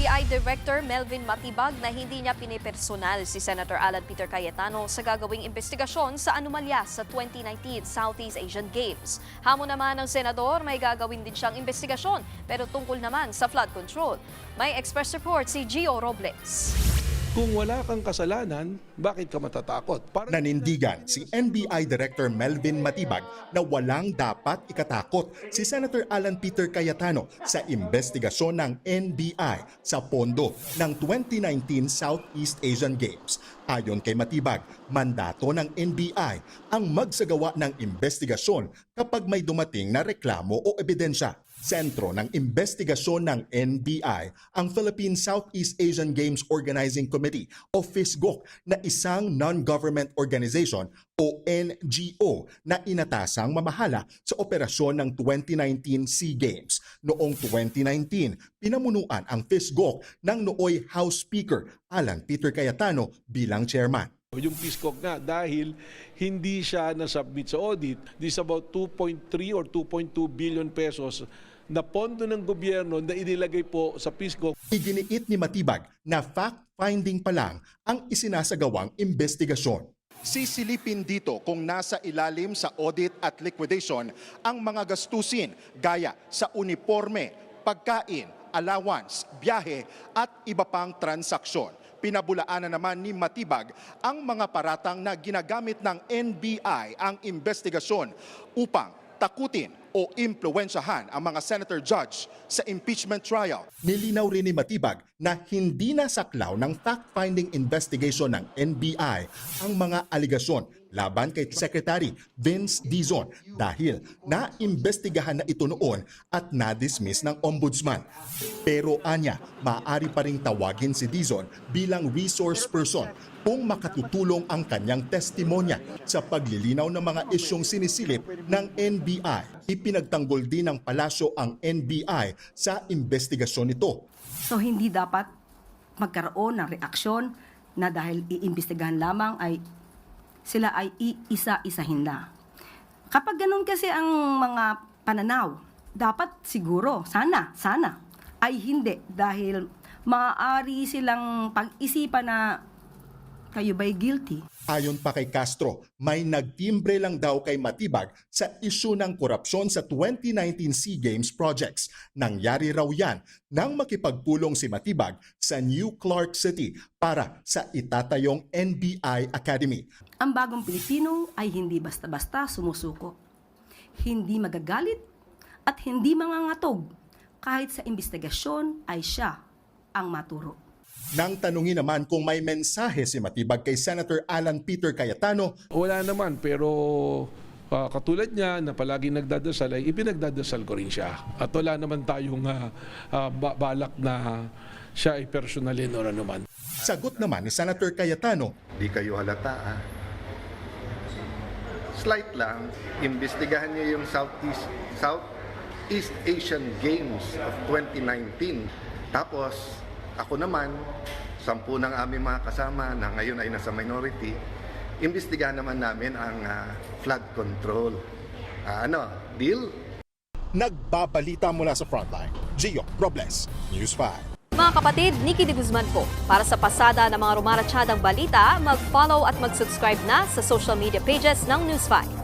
NBI Director Melvin Matibag na hindi niya pinipersonal si Senator Alan Peter Cayetano sa gagawing investigasyon sa anomalya sa 2019 Southeast Asian Games. Hamon naman ng senador, may gagawin din siyang investigasyon pero tungkol naman sa flood control. May express report si Gio Robles. Kung wala kang kasalanan, bakit ka matatakot? Nanindigan si NBI Director Melvin Matibag na walang dapat ikatakot si Senator Alan Peter Cayetano sa investigasyon ng NBI sa pondo ng 2019 Southeast Asian Games. Ayon kay Matibag, mandato ng NBI ang magsagawa ng investigasyon kapag may dumating na reklamo o ebidensya. Sentro ng investigasyon ng NBI ang Philippine Southeast Asian Games Organizing Committee o PhilGOC na isang non-government organization o NGO na inatasang mamahala sa operasyon ng 2019 SEA Games. Noong 2019, pinamunuan ang PhilGOC ng nooy House Speaker Alan Peter Cayetano bilang chairman. Yung PhilGOC nga dahil hindi siya nasubmit sa audit, this is about 2.3 or 2.2 billion pesos na pondo ng gobyerno na inilagay po sa PhilGOC. Iginiit ni Matibag na fact-finding pa lang ang isinasagawang investigasyon. Sisilipin dito kung nasa ilalim sa audit at liquidation ang mga gastusin gaya sa uniforme, pagkain, allowance, biyahe at iba pang transaksyon. Pinabulaanan naman ni Matibag ang mga paratang na ginagamit ng NBI ang investigasyon upang takutin o impluwensyahan ang mga senator judge sa impeachment trial. Nilinaw rin ni Matibag na hindi nasaklaw ng fact-finding investigation ng NBI ang mga aligasyon laban kay Secretary Vince Dizon dahil naimbestigahan na ito noon at na-dismiss ng ombudsman. Pero anya, maaari pa ring tawagin si Dizon bilang resource person kung makatutulong ang kanyang testimonya sa paglilinaw ng mga isyong sinisilip ng NBI. Ipinagtanggol din ng palasyo ang NBI sa investigasyon nito. So hindi dapat magkaroon ng reaksyon na dahil iimbestigahan lamang ay sila ay iisa-isahin na. Kapag ganun kasi ang mga pananaw, dapat siguro, sana, ay hindi dahil maaari silang pag-isipan na kayo ba'y guilty? Ayon pa kay Castro, may nagtimbre lang daw kay Matibag sa isyu ng korupsyon sa 2019 SEA Games projects. Nangyari raw yan nang makipagpulong si Matibag sa New Clark City para sa itatayong NBI Academy. Ang bagong Pilipino ay hindi basta-basta sumusuko. Hindi magagalit at hindi mangangatog. Kahit sa investigasyon ay siya ang maturo. Nang tanungin naman kung may mensahe si Matibag kay Senator Alan Peter Cayetano, Wala naman, pero katulad niya na palagi nagdadasal ay ipinagdadasal ko rin siya. At wala naman tayong balak na siya ay personalin o naman. sagot naman ni Senator Cayetano, Di kayo halata, ah. Slight lang, imbestigahan niyo yung Southeast Asian Games of 2019. Tapos, ako naman, 10 ng aming mga kasama na ngayon ay nasa minority, imbestigahan naman namin ang flood control. Deal? nagbabalita mula sa Frontline. Gio Robles, News 5. Mga kapatid, Nikki de Guzman po. Para sa pasada ng mga rumaratsyadang balita, mag-follow at mag-subscribe na sa social media pages ng News 5.